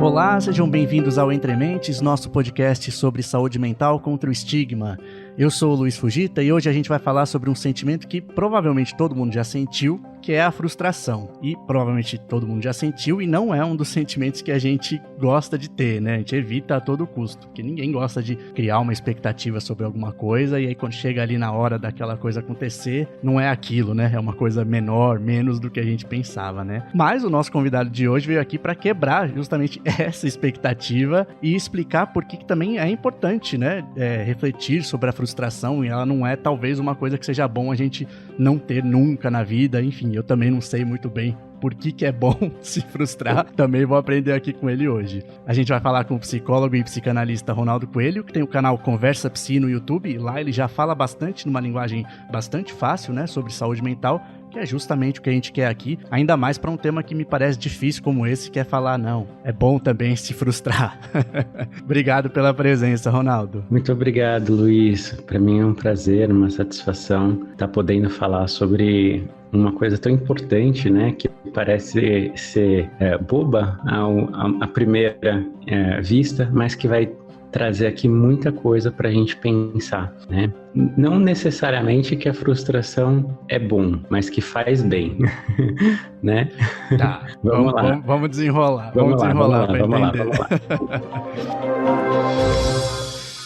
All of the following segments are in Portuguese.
Olá, sejam bem-vindos ao Entre Mentes, nosso podcast sobre saúde mental contra o estigma. Eu sou o Luiz Fujita e hoje a gente vai falar sobre um sentimento que provavelmente todo mundo já sentiu, que é a frustração. E provavelmente todo mundo já sentiu e não é um dos sentimentos que a gente gosta de ter, né? A gente evita a todo custo, porque ninguém gosta de criar uma expectativa sobre alguma coisa e aí quando chega ali na hora daquela coisa acontecer, não é aquilo, né? É uma coisa menor, menos do que a gente pensava, né? Mas o nosso convidado de hoje veio aqui para quebrar justamente essa expectativa e explicar por que também é importante, né? Refletir sobre a frustração, e ela não é talvez uma coisa que seja bom a gente não ter nunca na vida. Enfim, eu também não sei muito bem por que é bom se frustrar, também vou aprender aqui com ele hoje. A gente vai falar com o psicólogo e psicanalista Ronaldo Coelho, que tem o canal Conversa Psi no YouTube, e lá ele já fala bastante, numa linguagem bastante fácil, né, sobre saúde mental, que é justamente o que a gente quer aqui, ainda mais para um tema que me parece difícil como esse, que é falar, não, é bom também se frustrar. Obrigado pela presença, Ronaldo. Muito obrigado, Luiz. Para mim é um prazer, uma satisfação estar podendo falar sobre uma coisa tão importante, né, que parece ser boba à primeira vista, mas que vai trazer aqui muita coisa para a gente pensar, né? Não necessariamente que a frustração é bom, mas que faz bem, né? Tá, vamos desenrolar. Vamos lá.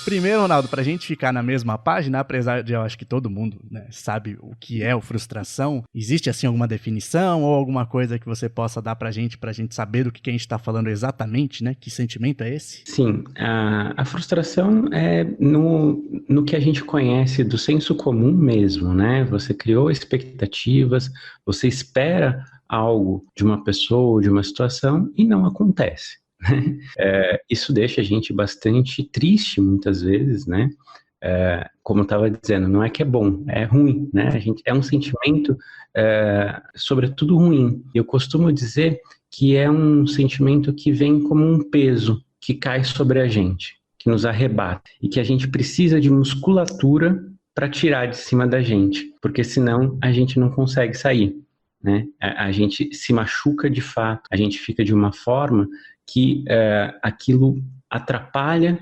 Primeiro, Ronaldo, pra gente ficar na mesma página, apesar de eu acho que todo mundo, né, sabe o que é o frustração, existe assim alguma definição ou alguma coisa que você possa dar pra gente saber do que a gente tá falando exatamente, né? Que sentimento é esse? Sim, a frustração é no que a gente conhece do senso comum mesmo, né? Você criou expectativas, você espera algo de uma pessoa, de uma situação e não acontece. Isso deixa a gente bastante triste muitas vezes, né? Como eu estava dizendo, não é que é bom, é ruim, né? É um sentimento, sobretudo ruim. Eu costumo dizer que é um sentimento que vem como um peso que cai sobre a gente, que nos arrebata e que a gente precisa de musculatura para tirar de cima da gente, porque senão a gente não consegue sair, né? A gente se machuca de fato, a gente fica de uma forma que aquilo atrapalha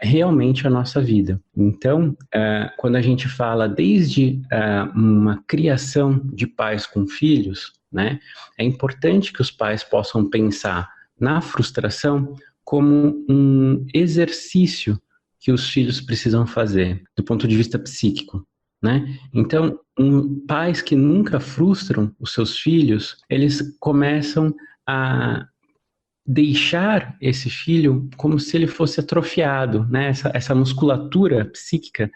realmente a nossa vida. Então, quando a gente fala desde uma criação de pais com filhos, né, é importante que os pais possam pensar na frustração como um exercício que os filhos precisam fazer, do ponto de vista psíquico, né? Então, pais que nunca frustram os seus filhos, eles começam a deixar esse filho como se ele fosse atrofiado, né? Essa musculatura psíquica,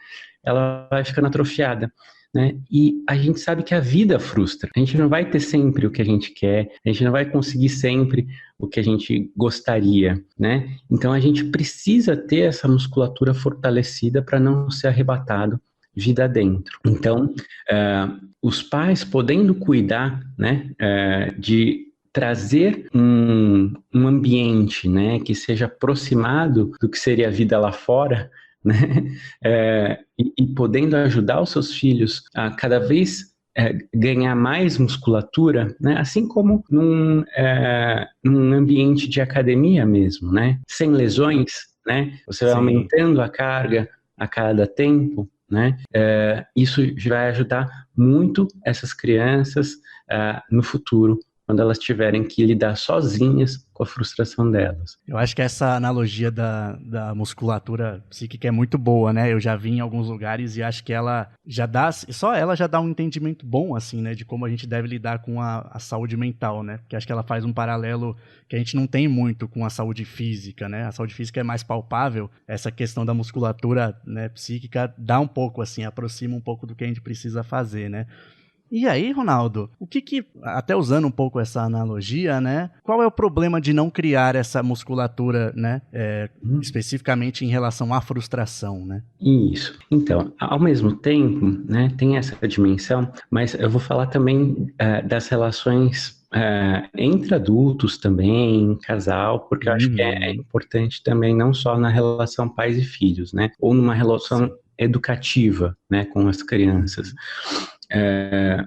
ela vai ficando atrofiada, né? E a gente sabe que a vida frustra. A gente não vai ter sempre o que a gente quer, a gente não vai conseguir sempre o que a gente gostaria, né? Então a gente precisa ter essa musculatura fortalecida para não ser arrebatado vida dentro. Então, os pais podendo cuidar, né, de trazer um ambiente, né, que seja aproximado do que seria a vida lá fora, né, e podendo ajudar os seus filhos a cada vez ganhar mais musculatura, né, assim como num ambiente de academia mesmo, né, sem lesões, né, você vai aumentando a carga a cada tempo, né, isso vai ajudar muito essas crianças no futuro, quando elas tiverem que lidar sozinhas com a frustração delas. Eu acho que essa analogia da musculatura psíquica é muito boa, né? Eu já vi em alguns lugares e acho que ela já dá, só ela já dá um entendimento bom, assim, né? De como a gente deve lidar com a saúde mental, né? Porque acho que ela faz um paralelo que a gente não tem muito com a saúde física, né? A saúde física é mais palpável, essa questão da musculatura, né, psíquica dá um pouco, assim, aproxima um pouco do que a gente precisa fazer, né? E aí, Ronaldo, até usando um pouco essa analogia, né, qual é o problema de não criar essa musculatura, né, especificamente em relação à frustração, né? Isso. Então, ao mesmo tempo, né, tem essa dimensão, mas eu vou falar também das relações entre adultos também, casal, porque eu acho que é importante também não só na relação pais e filhos, né, ou numa relação educativa, né, com as crianças.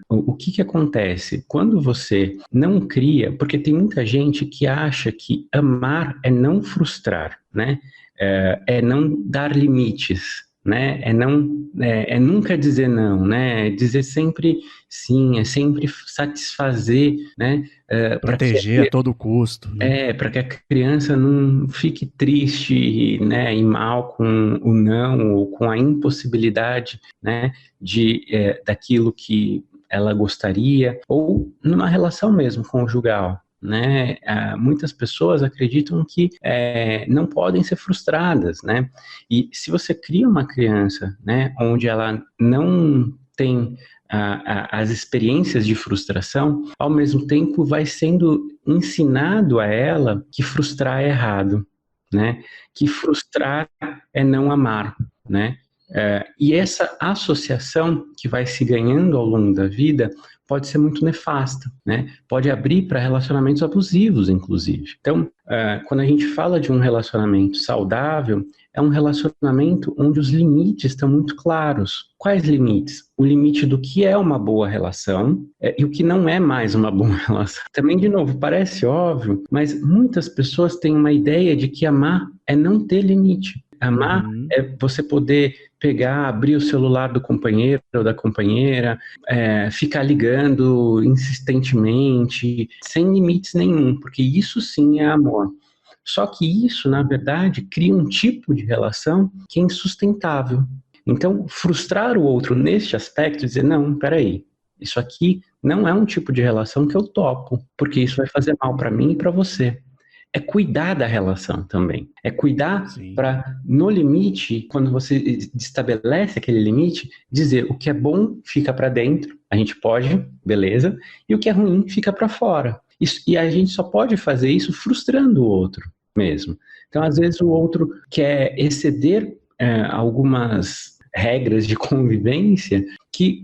o que acontece? Quando você não cria, porque tem muita gente que acha que amar é não frustrar, né? É não dar limites, né? É nunca dizer não, né? É dizer sempre sim, é sempre satisfazer, né? Para que Proteger a todo custo, né? para que a criança não fique triste, né, e mal com o não ou com a impossibilidade, né, daquilo que ela gostaria, ou numa relação mesmo conjugal. Né? Muitas pessoas acreditam que não podem ser frustradas, né? E se você cria uma criança, né, onde ela não tem as experiências de frustração, ao mesmo tempo vai sendo ensinado a ela que frustrar é errado, né? Que frustrar é não amar, né? E essa associação que vai se ganhando ao longo da vida pode ser muito nefasta, né? Pode abrir para relacionamentos abusivos, inclusive. Então, quando a gente fala de um relacionamento saudável, é um relacionamento onde os limites estão muito claros. Quais limites? O limite do que é uma boa relação e o que não é mais uma boa relação. Também, de novo, parece óbvio, mas muitas pessoas têm uma ideia de que amar é não ter limite. Amar é você poder pegar, abrir o celular do companheiro ou da companheira, ficar ligando insistentemente, sem limites nenhum, porque isso sim é amor. Só que isso, na verdade, cria um tipo de relação que é insustentável. Então, frustrar o outro neste aspecto, dizer, não, peraí, isso aqui não é um tipo de relação que eu topo, porque isso vai fazer mal para mim e para você. É cuidar da relação também. É cuidar para, no limite, quando você estabelece aquele limite, dizer o que é bom fica para dentro, a gente pode, beleza, e o que é ruim fica para fora. E a gente só pode fazer isso frustrando o outro mesmo. Então, às vezes, o outro quer exceder algumas regras de convivência que,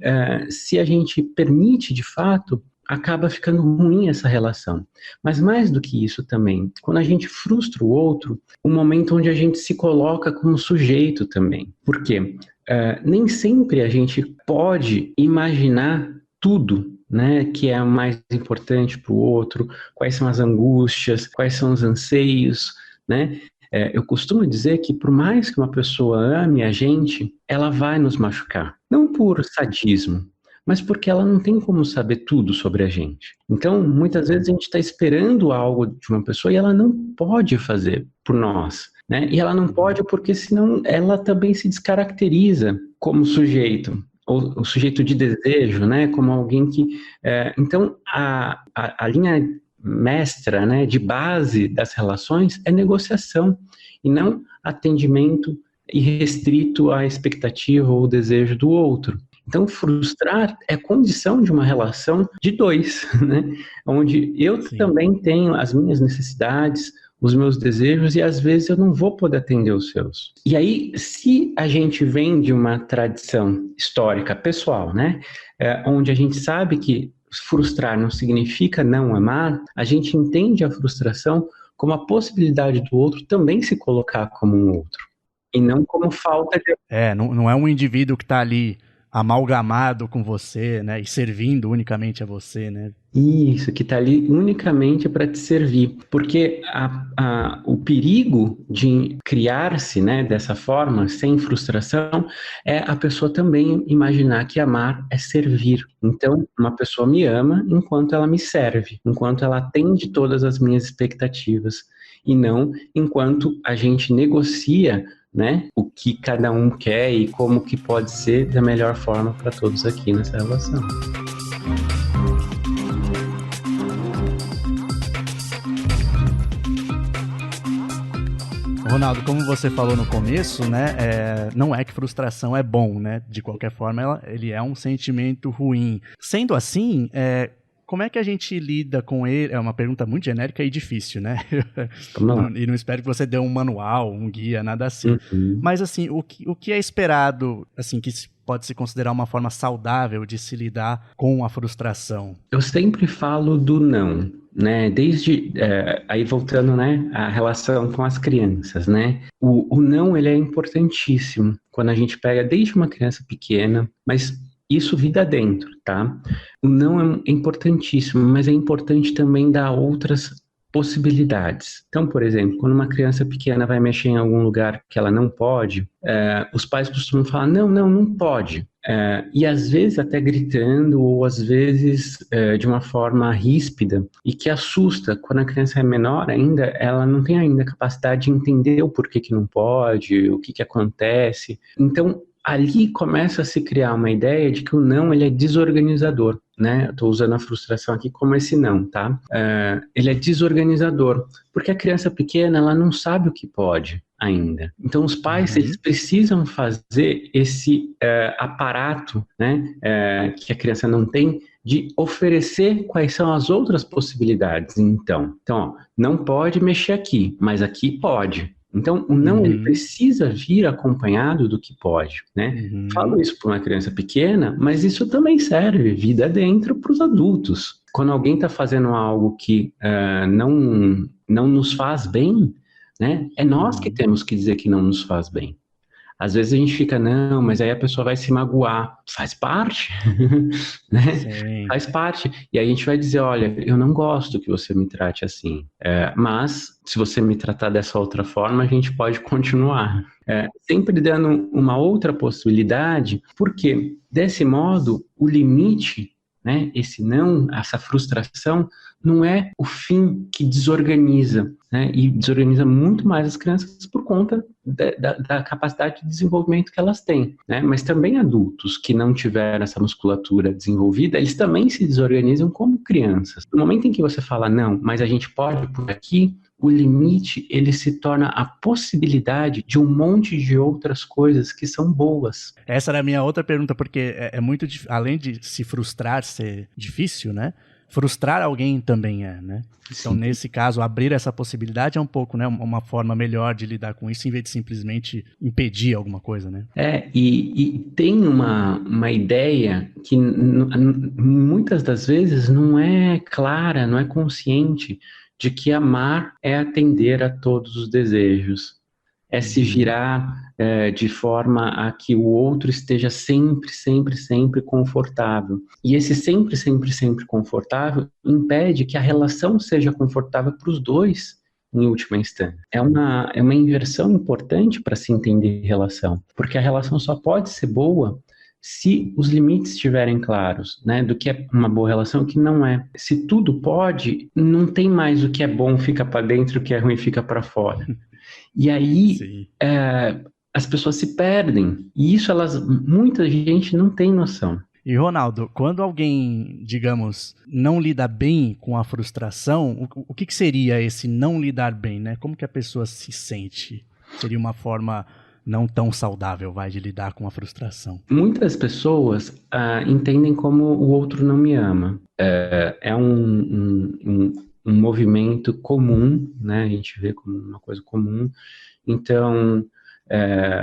se a gente permite de fato, acaba ficando ruim essa relação. Mas mais do que isso também, quando a gente frustra o outro, um momento onde a gente se coloca como sujeito também. Por quê? Nem sempre a gente pode imaginar tudo, né, que é mais importante para o outro, quais são as angústias, quais são os anseios, né? Eu costumo dizer que por mais que uma pessoa ame a gente, ela vai nos machucar. Não por sadismo, mas porque ela não tem como saber tudo sobre a gente. Então, muitas vezes a gente está esperando algo de uma pessoa e ela não pode fazer por nós, né? E ela não pode porque senão ela também se descaracteriza como sujeito, ou o sujeito de desejo, né? Como alguém que... Então, a linha mestra, né, de base das relações é negociação e não atendimento irrestrito à expectativa ou desejo do outro. Então, frustrar é condição de uma relação de dois, né? Onde eu também tenho as minhas necessidades, os meus desejos, e às vezes eu não vou poder atender os seus. E aí, se a gente vem de uma tradição histórica pessoal, né? Onde a gente sabe que frustrar não significa não amar, a gente entende a frustração como a possibilidade do outro também se colocar como um outro, e não como falta de... Não é um indivíduo que está ali amalgamado com você, né, e servindo unicamente a você, né? Isso, que está ali unicamente para te servir, porque o perigo de criar-se, né, dessa forma, sem frustração, é a pessoa também imaginar que amar é servir. Então, uma pessoa me ama enquanto ela me serve, enquanto ela atende todas as minhas expectativas, e não enquanto a gente negocia, né, o que cada um quer e como que pode ser da melhor forma para todos aqui nessa relação. Ronaldo, como você falou no começo, né, não é que frustração é bom, né? De qualquer forma, ele é um sentimento ruim. Sendo assim, como é que a gente lida com ele? É uma pergunta muito genérica e difícil, né? E não espero que você dê um manual, um guia, nada assim. Mas, assim, o que é esperado, assim, que pode se considerar uma forma saudável de se lidar com a frustração? Eu sempre falo do não, né? Desde aí voltando, né, a relação com as crianças, né? O não, ele é importantíssimo quando a gente pega desde uma criança pequena, mas isso vida dentro, tá? O não é importantíssimo, mas é importante também dar outras possibilidades. Então, por exemplo, quando uma criança pequena vai mexer em algum lugar que ela não pode, os pais costumam falar, não pode. E às vezes até gritando, ou às vezes de uma forma ríspida, e que assusta. Quando a criança é menor ainda, ela não tem ainda a capacidade de entender o porquê que não pode, o que acontece. Então, ali começa a se criar uma ideia de que o não, ele é desorganizador, né? Eu estou usando a frustração aqui como esse não, tá? Ele é desorganizador, porque a criança pequena, ela não sabe o que pode ainda. Então, os pais, eles precisam fazer esse aparato, né, que a criança não tem, de oferecer quais são as outras possibilidades. Então, ó, não pode mexer aqui, mas aqui pode. Então, o não, ele precisa vir acompanhado do que pode, né? Falo isso para uma criança pequena, mas isso também serve vida dentro para os adultos. Quando alguém está fazendo algo que não nos faz bem, né? É nós que temos que dizer que não nos faz bem. Às vezes a gente fica, não, mas aí a pessoa vai se magoar. Faz parte, né? Sim. Faz parte. E aí a gente vai dizer, olha, eu não gosto que você me trate assim. Mas, se você me tratar dessa outra forma, a gente pode continuar. Sempre dando uma outra possibilidade, porque, desse modo, o limite, né, esse não, essa frustração, não é o fim que desorganiza, né, e desorganiza muito mais as crianças por conta da capacidade de desenvolvimento que elas têm, né, mas também adultos que não tiveram essa musculatura desenvolvida, eles também se desorganizam como crianças. No momento em que você fala, não, mas a gente pode por aqui, o limite, ele se torna a possibilidade de um monte de outras coisas que são boas. Essa era a minha outra pergunta, porque é muito, além de se frustrar ser difícil, né? Frustrar alguém também né? Então, nesse caso, abrir essa possibilidade é um pouco, né, uma forma melhor de lidar com isso, em vez de simplesmente impedir alguma coisa, né? E tem uma ideia que muitas das vezes não é clara, não é consciente, de que amar é atender a todos os desejos, é se girar de forma a que o outro esteja sempre, sempre, sempre confortável. E esse sempre, sempre, sempre confortável impede que a relação seja confortável para os dois, em última instância. É uma inversão importante para se entender relação, porque a relação só pode ser boa se os limites estiverem claros, né, do que é uma boa relação e o que não é. Se tudo pode, não tem mais o que é bom fica para dentro, o que é ruim fica para fora. E aí as pessoas se perdem. E isso muita gente não tem noção. E, Ronaldo, quando alguém, digamos, não lida bem com a frustração, o que seria esse não lidar bem, né? Como que a pessoa se sente? Seria uma forma não tão saudável, de lidar com a frustração. Muitas pessoas entendem como o outro não me ama. É um movimento comum, né? A gente vê como uma coisa comum. Então,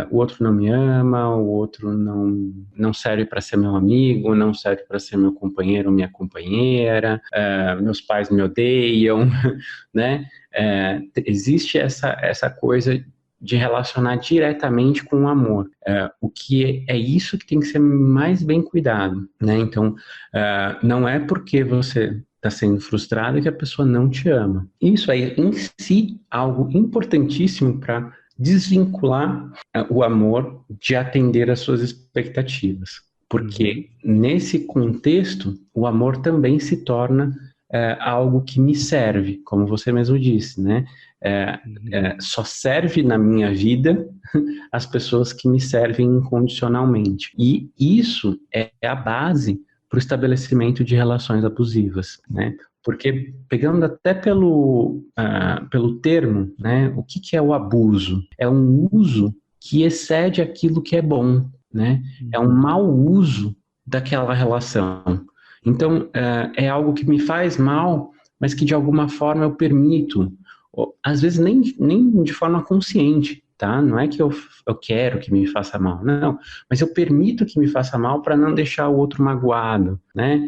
o outro não me ama, o outro não serve para ser meu amigo, não serve para ser meu companheiro ou minha companheira, meus pais me odeiam, né? Existe essa coisa de relacionar diretamente com o amor, o que é isso que tem que ser mais bem cuidado, né? Então, não é porque você está sendo frustrado que a pessoa não te ama. Isso é, em si, algo importantíssimo para desvincular o amor de atender às suas expectativas. Porque, nesse contexto, o amor também se torna algo que me serve, como você mesmo disse, né? Só serve na minha vida as pessoas que me servem incondicionalmente. E isso é a base para o estabelecimento de relações abusivas, né? Porque, pegando até pelo termo, né, o que é o abuso? É um uso que excede aquilo que é bom, né? É um mau uso daquela relação. Então, é algo que me faz mal, mas que de alguma forma eu permito, às vezes nem de forma consciente, tá? Não é que eu quero que me faça mal, não, mas eu permito que me faça mal para não deixar o outro magoado, né?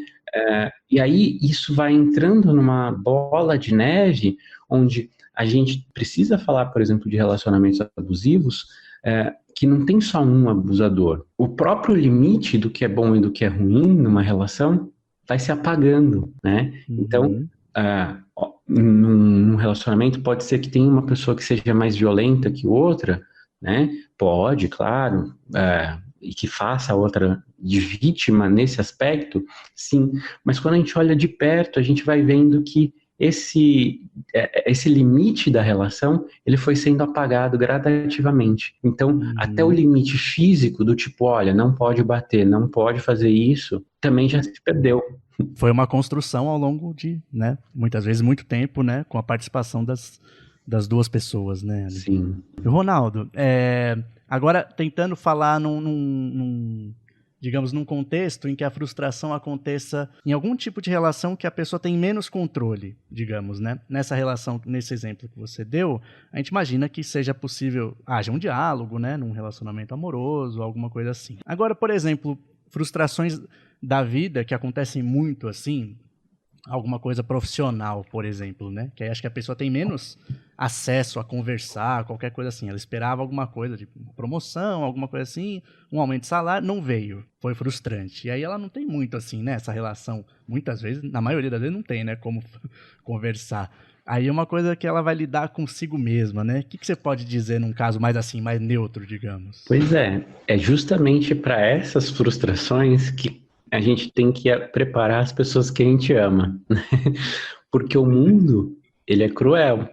E aí isso vai entrando numa bola de neve, onde a gente precisa falar, por exemplo, de relacionamentos abusivos, que não tem só um abusador. O próprio limite do que é bom e do que é ruim numa relação vai se apagando, né? Então, num relacionamento pode ser que tenha uma pessoa que seja mais violenta que outra, né? Pode, claro, e que faça a outra de vítima nesse aspecto, sim. Mas quando a gente olha de perto, a gente vai vendo que esse limite da relação, ele foi sendo apagado gradativamente. Então, até o limite físico do tipo, olha, não pode bater, não pode fazer isso, também já se perdeu. Foi uma construção ao longo de, né, muitas vezes muito tempo, né, com a participação das duas pessoas, né? Sim. E, Ronaldo, agora tentando falar digamos, num contexto em que a frustração aconteça em algum tipo de relação que a pessoa tem menos controle, digamos, né? Nessa relação, nesse exemplo que você deu, a gente imagina que seja possível, haja um diálogo, né? Num relacionamento amoroso, alguma coisa assim. Agora, por exemplo, frustrações da vida que acontecem muito assim, alguma coisa profissional, por exemplo, né? Que aí acho que a pessoa tem menos acesso a conversar, qualquer coisa assim. Ela esperava alguma coisa, tipo uma promoção, alguma coisa assim, um aumento de salário, não veio. Foi frustrante. E aí ela não tem muito assim, né? Essa relação, muitas vezes, na maioria das vezes não tem, né? Como conversar. Aí é uma coisa que ela vai lidar consigo mesma, né? O que você pode dizer num caso mais assim, mais neutro, digamos? Pois é justamente para essas frustrações que a gente tem que preparar as pessoas que a gente ama, porque o mundo, ele é cruel.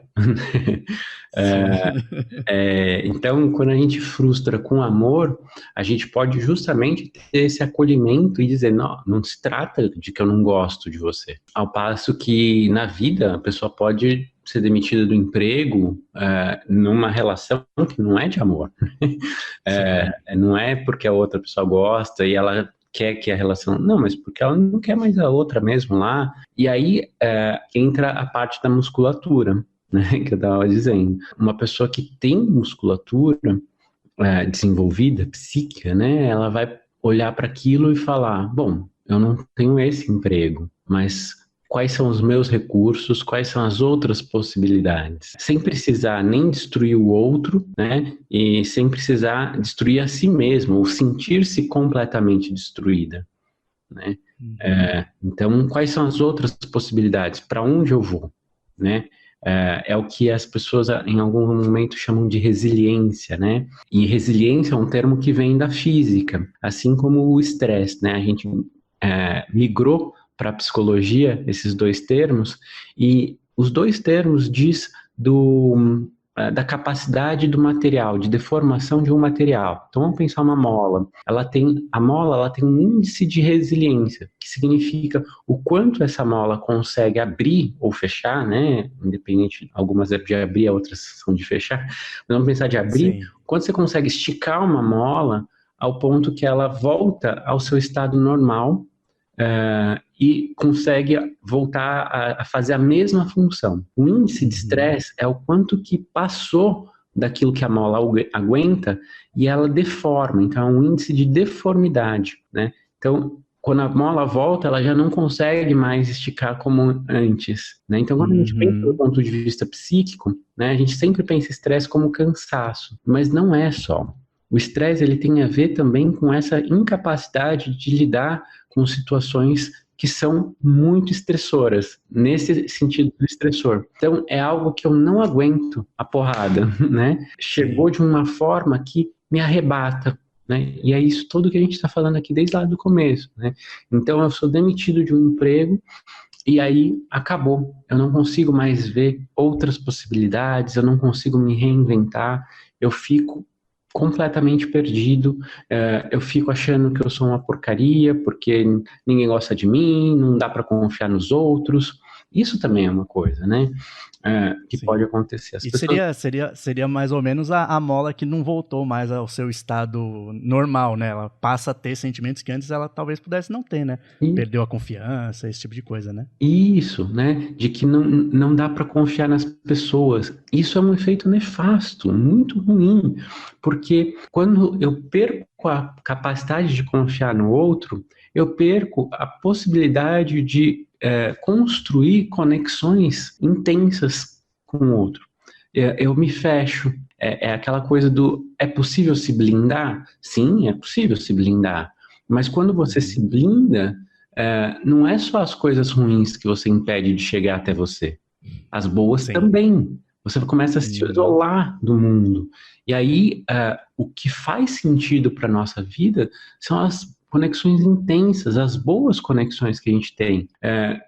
Então, quando a gente frustra com amor, a gente pode justamente ter esse acolhimento e dizer, não se trata de que eu não gosto de você. Ao passo que na vida a pessoa pode ser demitida do emprego numa relação que não é de amor. Não é porque a outra pessoa gosta e ela quer que a relação... Não, mas porque ela não quer mais a outra mesmo lá. E aí entra a parte da musculatura, né, que eu estava dizendo. Uma pessoa que tem musculatura desenvolvida, psíquica, né, ela vai olhar para aquilo e falar, bom, eu não tenho esse emprego, mas quais são os meus recursos, quais são as outras possibilidades, sem precisar nem destruir o outro, né, e sem precisar destruir a si mesmo, ou sentir-se completamente destruída, né. Então, quais são as outras possibilidades? Para onde eu vou, né? É o que as pessoas em algum momento chamam de resiliência, né? E resiliência é um termo que vem da física, assim como o estresse, né? A gente migrou para a psicologia esses dois termos, e os dois termos diz da capacidade do material, de deformação de um material. Então vamos pensar uma mola. A mola ela tem um índice de resiliência, que significa o quanto essa mola consegue abrir ou fechar, né? Independente, algumas é de abrir, outras são de fechar. Mas vamos pensar de abrir. Sim. Quanto você consegue esticar uma mola ao ponto que ela volta ao seu estado normal, e consegue voltar a fazer a mesma função. O índice de estresse é o quanto que passou daquilo que a mola aguenta e ela deforma. Então, é um índice de deformidade, né? Então, quando a mola volta, ela já não consegue mais esticar como antes, né? Então, quando a gente pensa do ponto de vista psíquico, né, a gente sempre pensa estresse como cansaço, mas não é só. O estresse ele tem a ver também com essa incapacidade de lidar com situações que são muito estressoras, nesse sentido do estressor. Então, é algo que eu não aguento a porrada, né? Chegou de uma forma que me arrebata, né? E é isso tudo que a gente está falando aqui desde lá do começo, né? Então, eu sou demitido de um emprego e aí acabou. Eu não consigo mais ver outras possibilidades, eu não consigo me reinventar, eu fico completamente perdido, eu fico achando que eu sou uma porcaria porque ninguém gosta de mim, não dá para confiar nos outros. Isso também é uma coisa, né? Que Sim. Pode acontecer. As pessoas... seria mais ou menos a mola que não voltou mais ao seu estado normal, né? Ela passa a ter sentimentos que antes ela talvez pudesse não ter, né? Perdeu a confiança, esse tipo de coisa, né? Isso, né? De que não dá para confiar nas pessoas. Isso é um efeito nefasto, muito ruim, porque quando eu perco a capacidade de confiar no outro, eu perco a possibilidade de construir conexões intensas com o outro. Eu me fecho, É aquela coisa do, é possível se blindar? Sim, é possível se blindar. Mas quando você se blinda, não é só as coisas ruins que você impede de chegar até você. As boas Sim. também. Você começa a se isolar do mundo. E aí, o que faz sentido para a nossa vida são as conexões intensas, as boas conexões que a gente tem.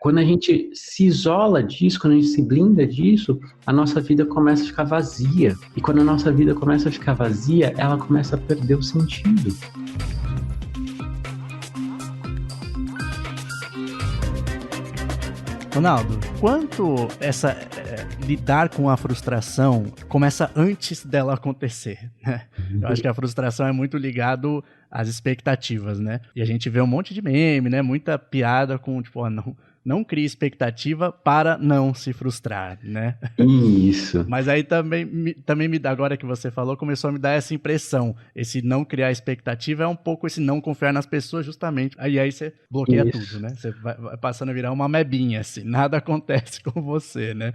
Quando a gente se isola disso, quando a gente se blinda disso, a nossa vida começa a ficar vazia. E quando a nossa vida começa a ficar vazia, ela começa a perder o sentido. Ronaldo, quanto lidar com a frustração começa antes dela acontecer, né? Eu acho que a frustração é muito ligado às expectativas, né? E a gente vê um monte de meme, né? Muita piada com, tipo, não crie expectativa para não se frustrar, né? Isso. Mas aí também me dá, agora que você falou, começou a me dar essa impressão. Esse não criar expectativa é um pouco esse não confiar nas pessoas, justamente. Aí você bloqueia tudo, né? Você vai passando a virar uma mebinha, assim. Nada acontece com você, né?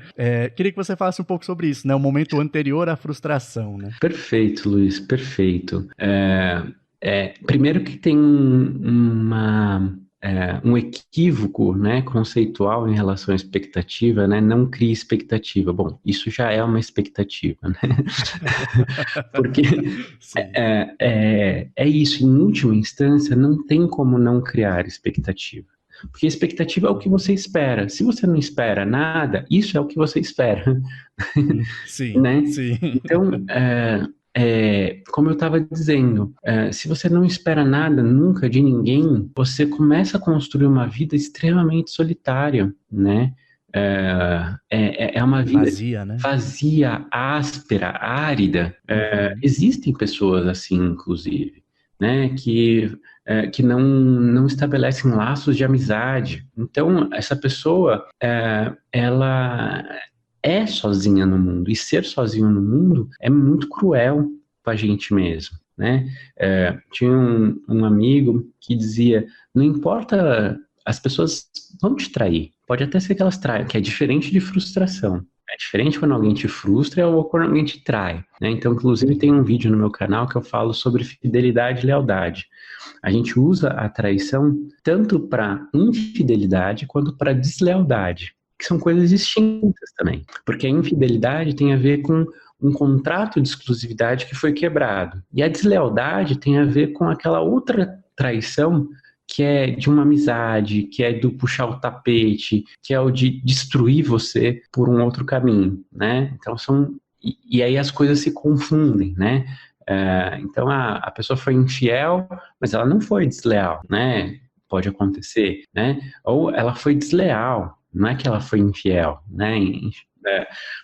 Queria que você falasse um pouco sobre isso, né? O momento anterior à frustração, né? Perfeito, Luiz, perfeito. Primeiro que tem um equívoco, né, conceitual em relação à expectativa, né? Não crie expectativa. Bom, isso já é uma expectativa, né? Porque é isso, em última instância, não tem como não criar expectativa. Porque expectativa é o que você espera. Se você não espera nada, isso é o que você espera. Sim, Né? sim. Então, como eu estava dizendo, se você não espera nada nunca de ninguém, você começa a construir uma vida extremamente solitária, né? É uma vida Vazia, né? vazia, áspera, árida. Existem pessoas assim, inclusive, né? Que não estabelecem laços de amizade. Então, essa pessoa, ela é sozinha no mundo, e ser sozinho no mundo é muito cruel com a gente mesmo, né? Tinha um amigo que dizia, não importa, as pessoas vão te trair, pode até ser que elas traiam, que é diferente de frustração. É diferente quando alguém te frustra ou quando alguém te trai, né? Então, inclusive, tem um vídeo no meu canal que eu falo sobre fidelidade e lealdade. A gente usa a traição tanto para infidelidade quanto para deslealdade, que são coisas distintas também. Porque a infidelidade tem a ver com um contrato de exclusividade que foi quebrado. E a deslealdade tem a ver com aquela outra traição que é de uma amizade, que é do puxar o tapete, que é o de destruir você por um outro caminho, né? Então e aí as coisas se confundem, né? Então a pessoa foi infiel, mas ela não foi desleal, né? Pode acontecer, né? Ou ela foi desleal, não é que ela foi infiel, né?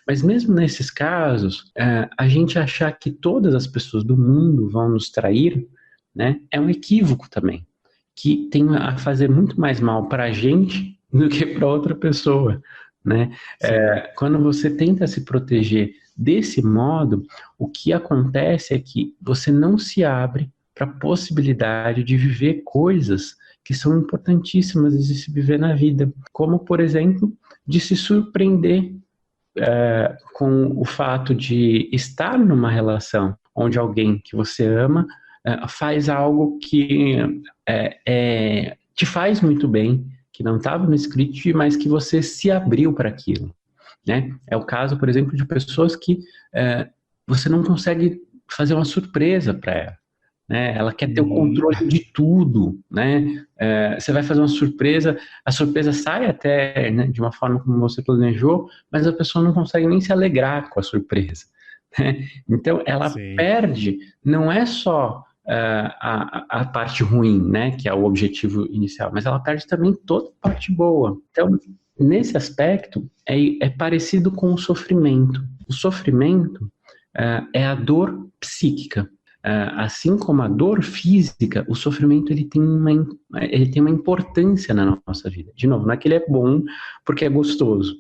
Mas mesmo nesses casos, a gente achar que todas as pessoas do mundo vão nos trair, né? É um equívoco também, que tem a fazer muito mais mal para a gente do que para outra pessoa, né? Quando você tenta se proteger desse modo, o que acontece é que você não se abre para a possibilidade de viver coisas que são importantíssimas de se viver na vida, como, por exemplo, de se surpreender com o fato de estar numa relação onde alguém que você ama faz algo que te faz muito bem, que não estava no script, mas que você se abriu para aquilo, né? É o caso, por exemplo, de pessoas que você não consegue fazer uma surpresa para ela, né? Ela quer ter o controle de tudo, né? Você vai fazer uma surpresa, a surpresa sai até, né, de uma forma como você planejou, mas a pessoa não consegue nem se alegrar com a surpresa, né? Então, ela Sim. perde, não é só a parte ruim, né, que é o objetivo inicial, mas ela perde também toda a parte boa. Então, nesse aspecto, é parecido com o sofrimento. O sofrimento é a dor psíquica. Assim como a dor física, o sofrimento ele tem uma importância na nossa vida. De novo, não é que ele é bom porque é gostoso.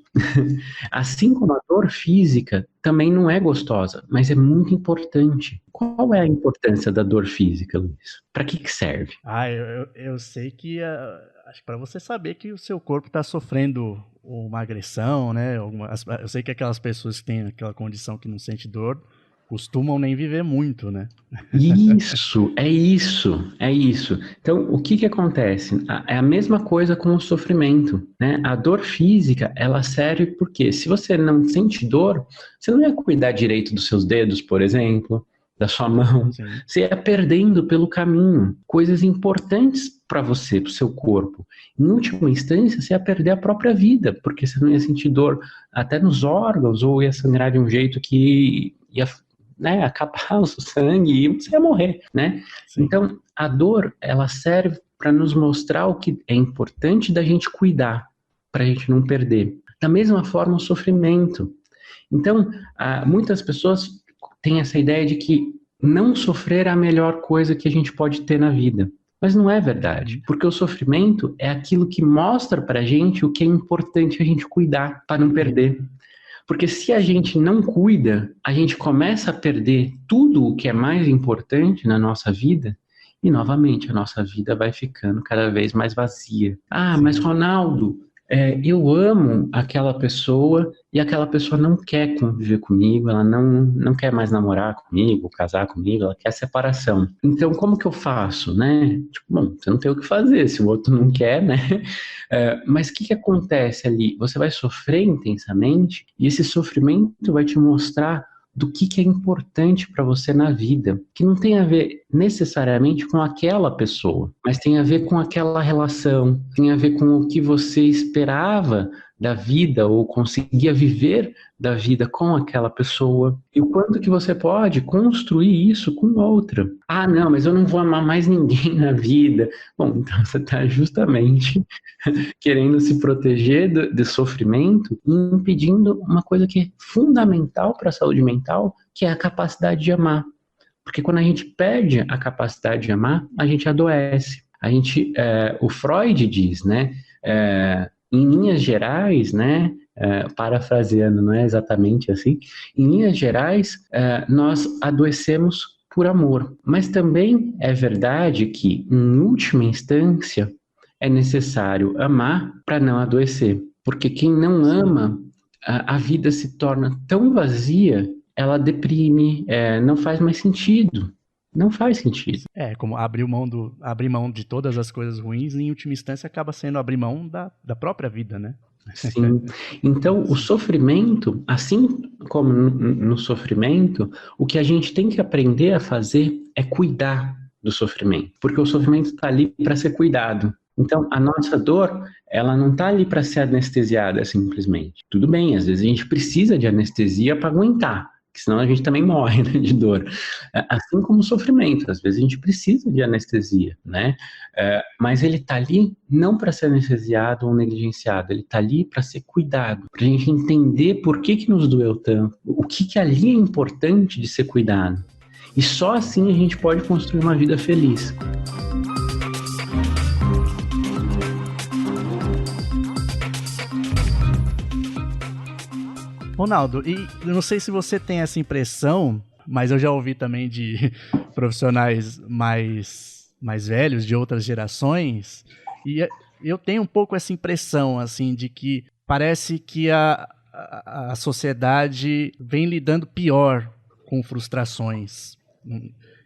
Assim como a dor física também não é gostosa, mas é muito importante. Qual é a importância da dor física, Luiz? Para que serve? Eu sei que acho que para você saber que o seu corpo está sofrendo uma agressão, né? Eu sei que aquelas pessoas que têm aquela condição que não sente dor, costumam nem viver muito, né? Isso, é isso, é isso. Então, o que que acontece? É a mesma coisa com o sofrimento, né? A dor física, ela serve porque se você não sente dor, você não ia cuidar direito dos seus dedos, por exemplo, da sua mão. Sim. Você ia perdendo pelo caminho coisas importantes para você, para o seu corpo. Em última instância, você ia perder a própria vida, porque você não ia sentir dor até nos órgãos, ou ia sangrar de um jeito que ia, né, acabar o sangue e você ia morrer, né? Sim. Então, a dor, ela serve para nos mostrar o que é importante da gente cuidar, para a gente não perder. Da mesma forma, o sofrimento. Então, muitas pessoas têm essa ideia de que não sofrer é a melhor coisa que a gente pode ter na vida. Mas não é verdade, porque o sofrimento é aquilo que mostra para a gente o que é importante a gente cuidar para não perder. Porque se a gente não cuida, a gente começa a perder tudo o que é mais importante na nossa vida e, novamente, a nossa vida vai ficando cada vez mais vazia. Ah, mas Ronaldo, eu amo aquela pessoa e aquela pessoa não quer conviver comigo, ela não quer mais namorar comigo, casar comigo, ela quer separação. Então, como que eu faço, né? Tipo, bom, você não tem o que fazer, se o outro não quer, né? Mas o que acontece ali? Você vai sofrer intensamente e esse sofrimento vai te mostrar do que é importante para você na vida, que não tem a ver necessariamente com aquela pessoa, mas tem a ver com aquela relação, tem a ver com o que você esperava da vida ou conseguia viver da vida com aquela pessoa e o quanto que você pode construir isso com outra. Ah, não, mas eu não vou amar mais ninguém na vida. Bom, então você está justamente querendo se proteger do sofrimento e impedindo uma coisa que é fundamental para a saúde mental, que é a capacidade de amar. Porque quando a gente perde a capacidade de amar, a gente adoece. O Freud diz, né, em linhas gerais, né, parafraseando, não é exatamente assim, em linhas gerais, nós adoecemos por amor. Mas também é verdade que, em última instância, é necessário amar para não adoecer. Porque quem não ama, a vida se torna tão vazia, ela deprime, não faz mais sentido. Não faz sentido. Como abrir mão de todas as coisas ruins, em última instância acaba sendo abrir mão da própria vida, né? Sim. Então, o sofrimento, assim como no sofrimento, o que a gente tem que aprender a fazer é cuidar do sofrimento, porque o sofrimento está ali para ser cuidado. Então, a nossa dor, ela não está ali para ser anestesiada simplesmente. Tudo bem, às vezes a gente precisa de anestesia para aguentar, porque senão a gente também morre, né, de dor. Assim como o sofrimento, às vezes a gente precisa de anestesia, né? Mas ele está ali não para ser anestesiado ou negligenciado, ele está ali para ser cuidado, para a gente entender por que nos doeu tanto, o que ali é importante de ser cuidado. E só assim a gente pode construir uma vida feliz. Ronaldo, e eu não sei se você tem essa impressão, mas eu já ouvi também de profissionais mais velhos, de outras gerações, e eu tenho um pouco essa impressão, assim, de que parece que a sociedade vem lidando pior com frustrações.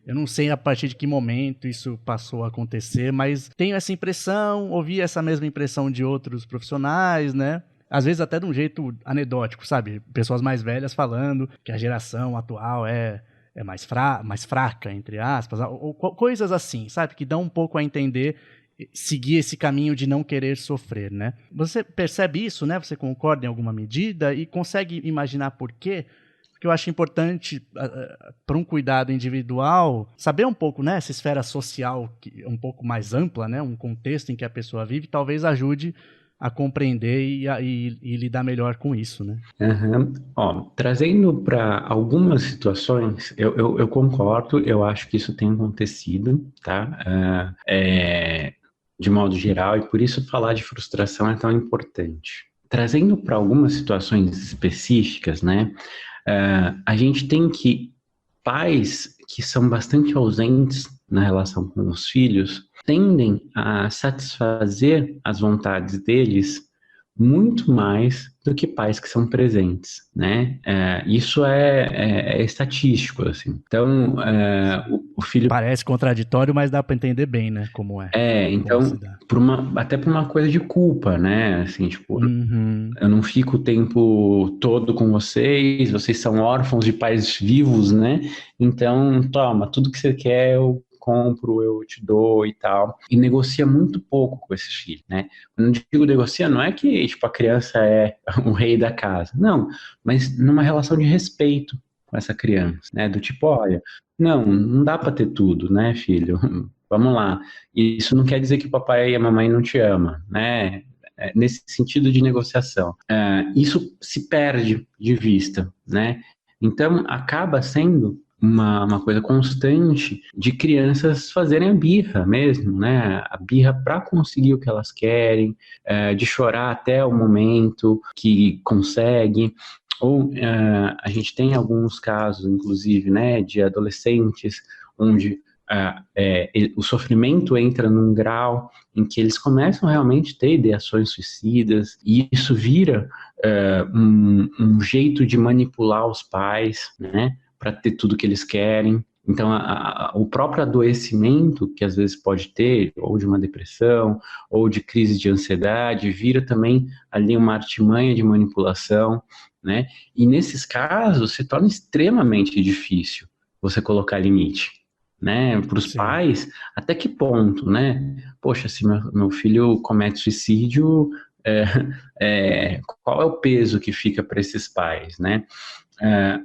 Eu não sei a partir de que momento isso passou a acontecer, mas tenho essa impressão, ouvi essa mesma impressão de outros profissionais, né? Às vezes até de um jeito anedótico, sabe? Pessoas mais velhas falando que a geração atual é mais fraca, entre aspas, ou coisas assim, sabe? Que dão um pouco a entender seguir esse caminho de não querer sofrer, né? Você percebe isso, né? Você concorda em alguma medida e consegue imaginar por quê? Porque eu acho importante, para um cuidado individual, saber um pouco, né? Essa esfera social um pouco mais ampla, né? Um contexto em que a pessoa vive, talvez ajude a compreender e lidar melhor com isso, né? Ó, trazendo para algumas situações, eu concordo, eu acho que isso tem acontecido, tá? De modo geral, e por isso falar de frustração é tão importante. Trazendo para algumas situações específicas, né? A gente tem que pais que são bastante ausentes na relação com os filhos tendem a satisfazer as vontades deles muito mais do que pais que são presentes, né? Isso é estatístico, assim. Então, o filho... Parece contraditório, mas dá para entender bem, né? Como é. Como se Então, dá. até por uma coisa de culpa, né? Assim, tipo, Uhum. eu não fico o tempo todo com vocês são órfãos de pais vivos, né? Então, toma, tudo que você quer eu compro, eu te dou e tal. E negocia muito pouco com esses filhos, né? Quando eu digo negocia, não é que tipo, a criança é o rei da casa, não, mas numa relação de respeito com essa criança, né? Do tipo, olha, não dá para ter tudo, né, filho? Vamos lá. Isso não quer dizer que o papai e a mamãe não te ama, né? Nesse sentido de negociação. Isso se perde de vista, né? Então, acaba sendo uma coisa constante de crianças fazerem a birra mesmo, né? A birra para conseguir o que elas querem, de chorar até o momento que consegue. Ou a gente tem alguns casos, inclusive, né, de adolescentes onde o sofrimento entra num grau em que eles começam realmente a ter ideações suicidas, e isso vira um jeito de manipular os pais, né, para ter tudo que eles querem. Então, o próprio adoecimento que às vezes pode ter, ou de uma depressão, ou de crise de ansiedade, vira também ali uma artimanha de manipulação, né? E nesses casos se torna extremamente difícil você colocar limite, né? Para os Sim. pais, até que ponto, né? Poxa, se meu filho comete suicídio, qual é o peso que fica para esses pais, né?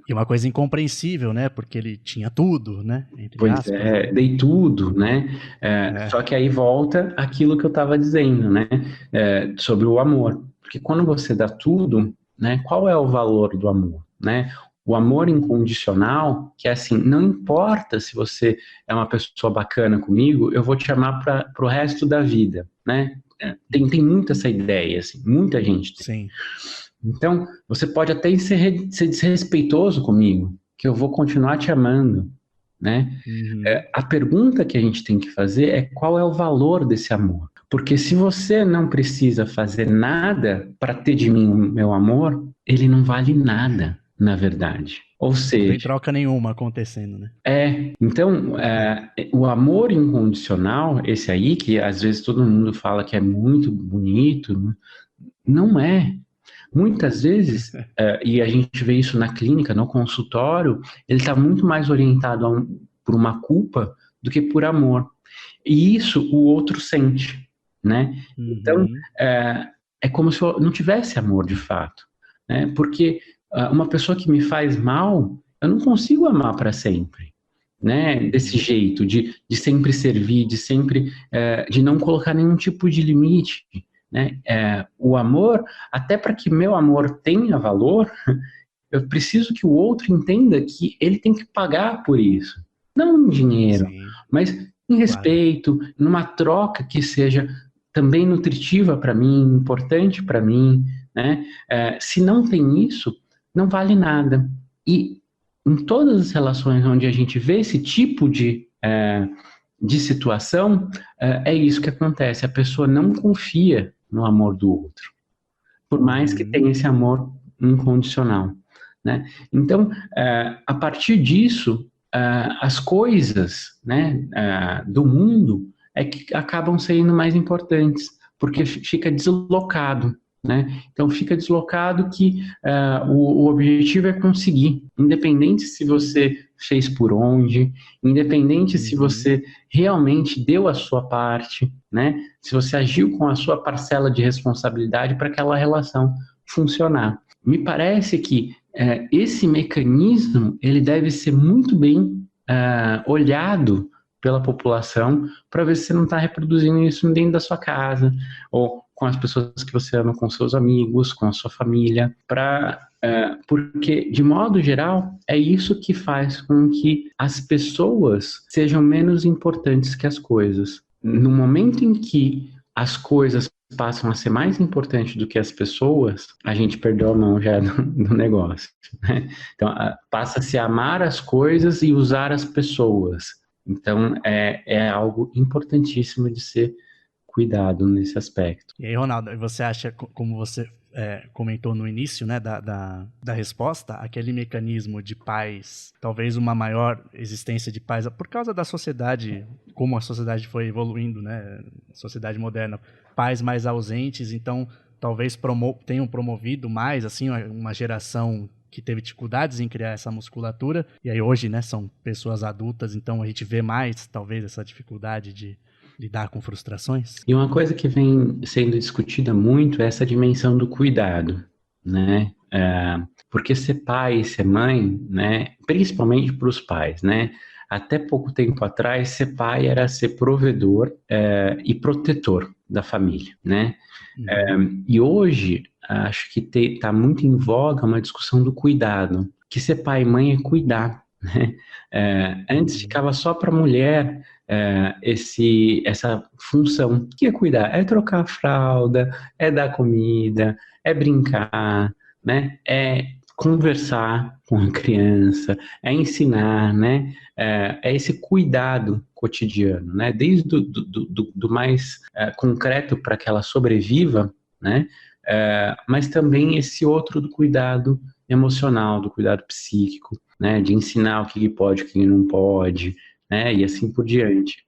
E uma coisa incompreensível, né? Porque ele tinha tudo, né? Entre Pois aspas, né? dei tudo, né? É. Só que aí volta aquilo que eu estava dizendo, né? Sobre o amor. Porque quando você dá tudo, né? Qual é o valor do amor, né? O amor incondicional, que é assim, não importa se você é uma pessoa bacana comigo, eu vou te amar para o resto da vida, né? Tem muito essa ideia, assim, muita gente tem. Sim. Então, você pode até ser desrespeitoso comigo, que eu vou continuar te amando, né? Uhum. A pergunta que a gente tem que fazer é qual é o valor desse amor. Porque se você não precisa fazer nada para ter de mim o meu amor, ele não vale nada, na verdade. Ou Não tem seja, troca nenhuma acontecendo, né? então, o amor incondicional, esse aí, que às vezes todo mundo fala que é muito bonito, né? Não é. Muitas vezes, e a gente vê isso na clínica, no consultório, ele está muito mais orientado por uma culpa do que por amor. E isso o outro sente, né? Então, Uhum. é como se eu não tivesse amor de fato, né? Porque uma pessoa que me faz mal, eu não consigo amar para sempre, né? Desse Uhum. jeito, de sempre servir, de sempre, de não colocar nenhum tipo de limite, né? O amor, até para que meu amor tenha valor, eu preciso que o outro entenda que ele tem que pagar por isso. Não em dinheiro, Sim, mas em claro. respeito, numa troca que seja também nutritiva para mim, importante para mim, né? Se não tem isso, não vale nada. E em todas as relações onde a gente vê esse tipo de situação, é isso que acontece. A pessoa não confia no amor do outro, por mais que Uhum. tenha esse amor incondicional, né? Então, a partir disso, as coisas, né, do mundo é que acabam sendo mais importantes, porque fica deslocado, né? Então, fica deslocado que o objetivo é conseguir, independente se você fez por onde, independente se Uhum. você realmente deu a sua parte, né? Se você agiu com a sua parcela de responsabilidade para aquela relação funcionar. Me parece que esse mecanismo ele deve ser muito bem olhado pela população para ver se você não está reproduzindo isso dentro da sua casa ou com as pessoas que você ama, com seus amigos, com a sua família, porque, de modo geral, é isso que faz com que as pessoas sejam menos importantes que as coisas. No momento em que as coisas passam a ser mais importantes do que as pessoas, a gente perdeu a mão já do negócio, né? Então, passa-se a amar as coisas e usar as pessoas. Então, é algo importantíssimo de ser cuidado nesse aspecto. E aí, Ronaldo, você acha, como você comentou no início, né, da resposta, aquele mecanismo de pais, talvez uma maior existência de pais, por causa da sociedade, como a sociedade foi evoluindo, né, a sociedade moderna, pais mais ausentes, então talvez tenham promovido mais, assim, uma geração que teve dificuldades em criar essa musculatura, e aí hoje, né, são pessoas adultas, então a gente vê mais, talvez, essa dificuldade de lidar com frustrações? E uma coisa que vem sendo discutida muito é essa dimensão do cuidado, né? Porque ser pai e ser mãe, né? Principalmente para os pais, né? Até pouco tempo atrás, ser pai era ser provedor e protetor da família, né? E hoje, acho que está muito em voga uma discussão do cuidado, que ser pai e mãe é cuidar, né? Antes ficava só para a mulher essa função, que é cuidar, é trocar a fralda, é dar comida, é brincar, né? É conversar com a criança, é ensinar, né? É esse cuidado cotidiano, né? Desde do mais concreto para que ela sobreviva, né? Mas também esse outro do cuidado emocional, do cuidado psíquico, né? De ensinar o que pode, o que não pode, né? E assim por diante.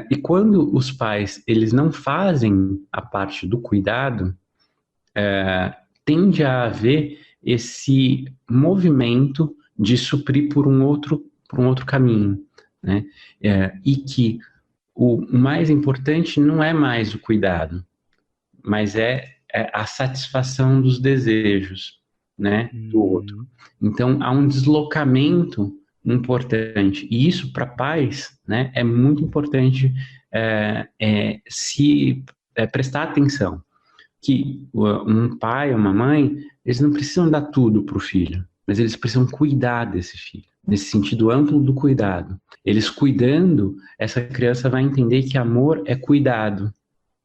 E quando os pais eles não fazem a parte do cuidado, tende a haver esse movimento de suprir por um outro caminho, né? E que o mais importante não é mais o cuidado, mas é a satisfação dos desejos, né, do outro. Então, há um deslocamento importante, e isso para pais, né, é muito importante se prestar atenção, que um pai, uma mãe, eles não precisam dar tudo para o filho, mas eles precisam cuidar desse filho, nesse sentido amplo do cuidado. Eles cuidando, essa criança vai entender que amor é cuidado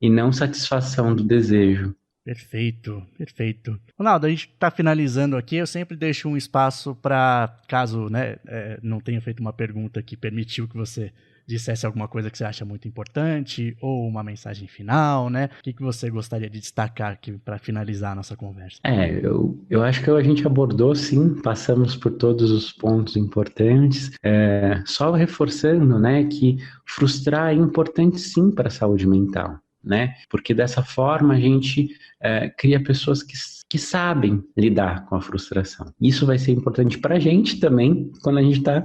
e não satisfação do desejo. Perfeito, perfeito. Ronaldo, a gente está finalizando aqui, eu sempre deixo um espaço para, caso, né, não tenha feito uma pergunta que permitiu que você dissesse alguma coisa que você acha muito importante, ou uma mensagem final, né? O que você gostaria de destacar aqui para finalizar a nossa conversa? Eu acho que a gente abordou, sim, passamos por todos os pontos importantes, só reforçando, né, que frustrar é importante, sim, para a saúde mental, né? Porque dessa forma a gente cria pessoas que sabem lidar com a frustração. Isso vai ser importante para a gente também quando a gente está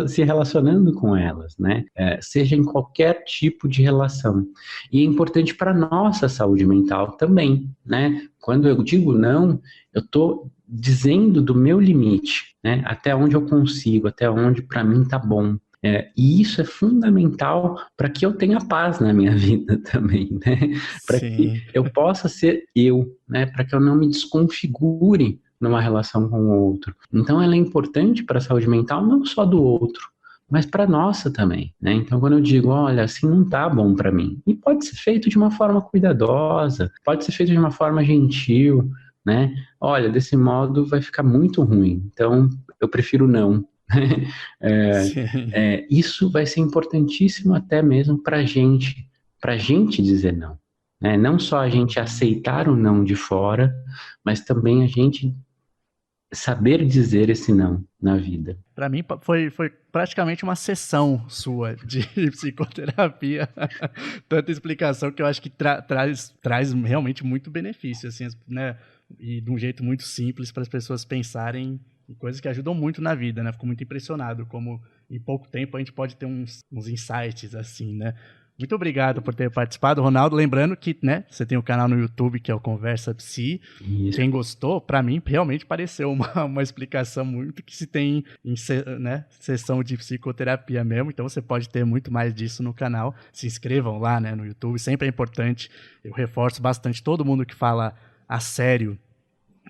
se relacionando com elas, né? Seja em qualquer tipo de relação. E é importante para a nossa saúde mental também, né? Quando eu digo não, eu estou dizendo do meu limite, né? Até onde eu consigo, até onde para mim tá bom. E isso é fundamental para que eu tenha paz na minha vida também, né? Para que eu possa ser eu, né? Para que eu não me desconfigure numa relação com o outro. Então, ela é importante para a saúde mental não só do outro, mas para a nossa também, né? Então, quando eu digo, olha, assim não tá bom para mim, e pode ser feito de uma forma cuidadosa, pode ser feito de uma forma gentil, né? Olha, desse modo vai ficar muito ruim, então eu prefiro não. Isso vai ser importantíssimo até mesmo para a gente dizer não, né? Não só a gente aceitar o não de fora, mas também a gente saber dizer esse não na vida. Para mim foi praticamente uma sessão sua de psicoterapia, tanta explicação que eu acho que traz realmente muito benefício, assim, né? E de um jeito muito simples para as pessoas pensarem em coisas que ajudam muito na vida, né? Fico muito impressionado como em pouco tempo a gente pode ter uns insights assim, né? Muito obrigado por ter participado, Ronaldo. Lembrando que, né, você tem um canal no YouTube que é o Conversa Psi. Isso. Quem gostou, para mim, realmente pareceu uma explicação muito que se tem em sessão de psicoterapia mesmo. Então você pode ter muito mais disso no canal. Se inscrevam lá, né, no YouTube. Sempre é importante. Eu reforço bastante todo mundo que fala a sério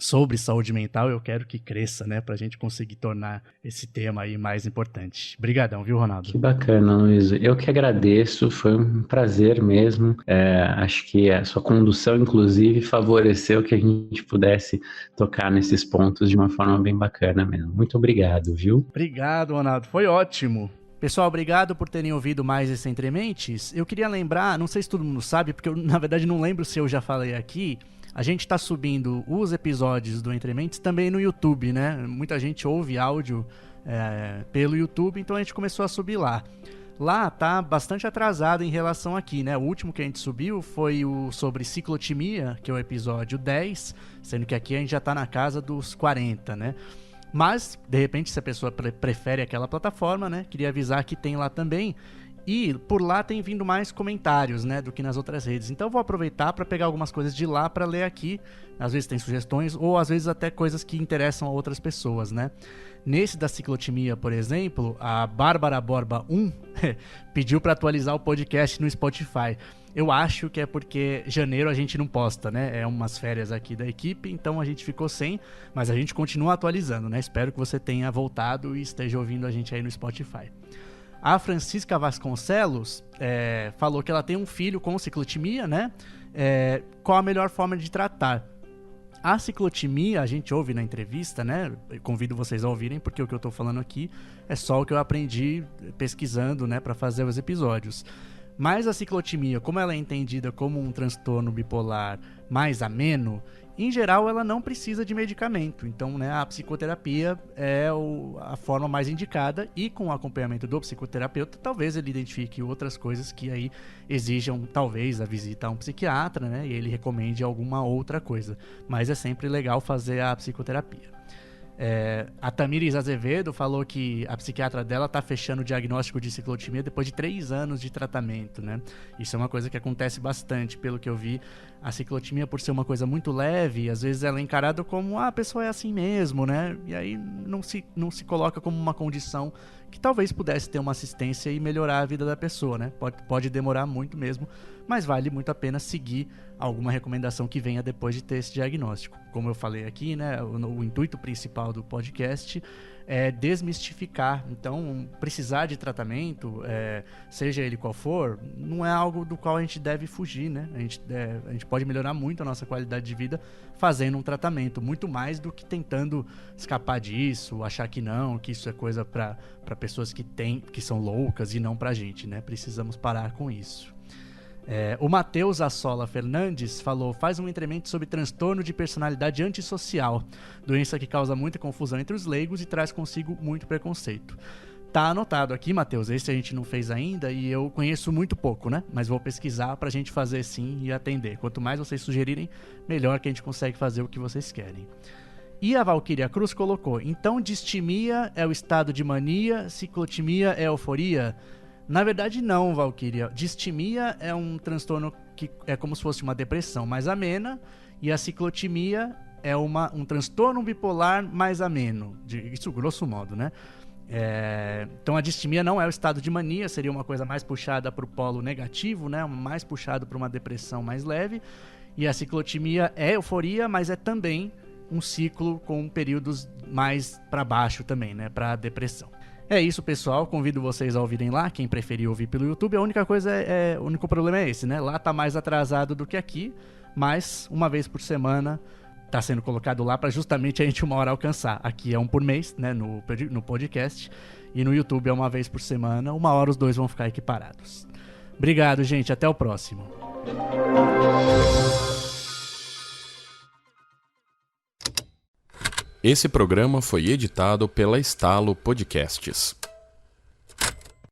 sobre saúde mental, eu quero que cresça, né, pra gente conseguir tornar esse tema aí mais importante. Obrigadão, viu, Ronaldo? Que bacana, Luiz. Eu que agradeço, foi um prazer mesmo. Acho que a sua condução, inclusive, favoreceu que a gente pudesse tocar nesses pontos de uma forma bem bacana mesmo. Muito obrigado, viu? Obrigado, Ronaldo. Foi ótimo. Pessoal, obrigado por terem ouvido mais esse Entre Mentes. Eu queria lembrar, não sei se todo mundo sabe, porque eu na verdade não lembro se eu já falei aqui, a gente está subindo os episódios do Entre Mentes também no YouTube, né? Muita gente ouve áudio pelo YouTube, então a gente começou a subir lá. Lá tá bastante atrasado em relação aqui, né? O último que a gente subiu foi o sobre ciclotimia, que é o episódio 10, sendo que aqui a gente já tá na casa dos 40, né? Mas, de repente, se a pessoa prefere aquela plataforma, né? Queria avisar que tem lá também. E por lá tem vindo mais comentários, né? Do que nas outras redes. Então eu vou aproveitar para pegar algumas coisas de lá para ler aqui. Às vezes tem sugestões ou às vezes até coisas que interessam a outras pessoas, né? Nesse da ciclotimia, por exemplo, a Bárbara Borba 1 pediu para atualizar o podcast no Spotify. Eu acho que é porque janeiro a gente não posta, né? É umas férias aqui da equipe, então a gente ficou sem, mas a gente continua atualizando, né? Espero que você tenha voltado e esteja ouvindo a gente aí no Spotify. A Francisca Vasconcelos falou que ela tem um filho com ciclotimia, né? Qual a melhor forma de tratar? A ciclotimia, a gente ouve na entrevista, né? Eu convido vocês a ouvirem, porque o que eu tô falando aqui é só o que eu aprendi pesquisando, né? Para fazer os episódios. Mas a ciclotimia, como ela é entendida como um transtorno bipolar mais ameno, em geral ela não precisa de medicamento. Então, né, a psicoterapia é a forma mais indicada e com o acompanhamento do psicoterapeuta, talvez ele identifique outras coisas que aí exijam, talvez, a visita a um psiquiatra, né, e ele recomende alguma outra coisa. Mas é sempre legal fazer a psicoterapia. A Tamires Azevedo falou que a psiquiatra dela está fechando o diagnóstico de ciclotimia depois de 3 anos de tratamento, né? Isso é uma coisa que acontece bastante, pelo que eu vi. A ciclotimia, por ser uma coisa muito leve, às vezes ela é encarada como a pessoa é assim mesmo, né? E aí não se coloca como uma condição que talvez pudesse ter uma assistência e melhorar a vida da pessoa, né? Pode demorar muito mesmo, mas vale muito a pena seguir alguma recomendação que venha depois de ter esse diagnóstico. Como eu falei aqui, né, o intuito principal do podcast é desmistificar. Então, precisar de tratamento, seja ele qual for, não é algo do qual a gente deve fugir, né? A gente pode melhorar muito a nossa qualidade de vida fazendo um tratamento, muito mais do que tentando escapar disso, achar que não, que isso é coisa para pessoas que são loucas e não pra gente, né? Precisamos parar com isso. O Matheus Assola Fernandes falou: faz um entremente sobre transtorno de personalidade antissocial, doença que causa muita confusão entre os leigos e traz consigo muito preconceito. Tá anotado aqui, Matheus, esse a gente não fez ainda e eu conheço muito pouco, né? Mas vou pesquisar pra gente fazer sim e atender. Quanto mais vocês sugerirem, melhor que a gente consegue fazer o que vocês querem. E a Valquíria Cruz colocou: então distimia é o estado de mania, ciclotimia é euforia? Na verdade não, Valquíria. Distimia é um transtorno que é como se fosse uma depressão mais amena, e a ciclotimia é um transtorno bipolar mais ameno. Isso grosso modo, né? Então a distimia não é o estado de mania, seria uma coisa mais puxada para o polo negativo, né? Mais puxado para uma depressão mais leve. E a ciclotimia é euforia, mas é também um ciclo com períodos mais para baixo também, né? Para depressão. É isso, pessoal. Convido vocês a ouvirem lá, quem preferir ouvir pelo YouTube. A única coisa o único problema é esse, né? Lá tá mais atrasado do que aqui, mas uma vez por semana tá sendo colocado lá para justamente a gente uma hora alcançar. Aqui é um por mês, né, no podcast, e no YouTube é uma vez por semana. Uma hora os dois vão ficar equiparados. Obrigado, gente. Até o próximo. Esse programa foi editado pela Estalo Podcasts.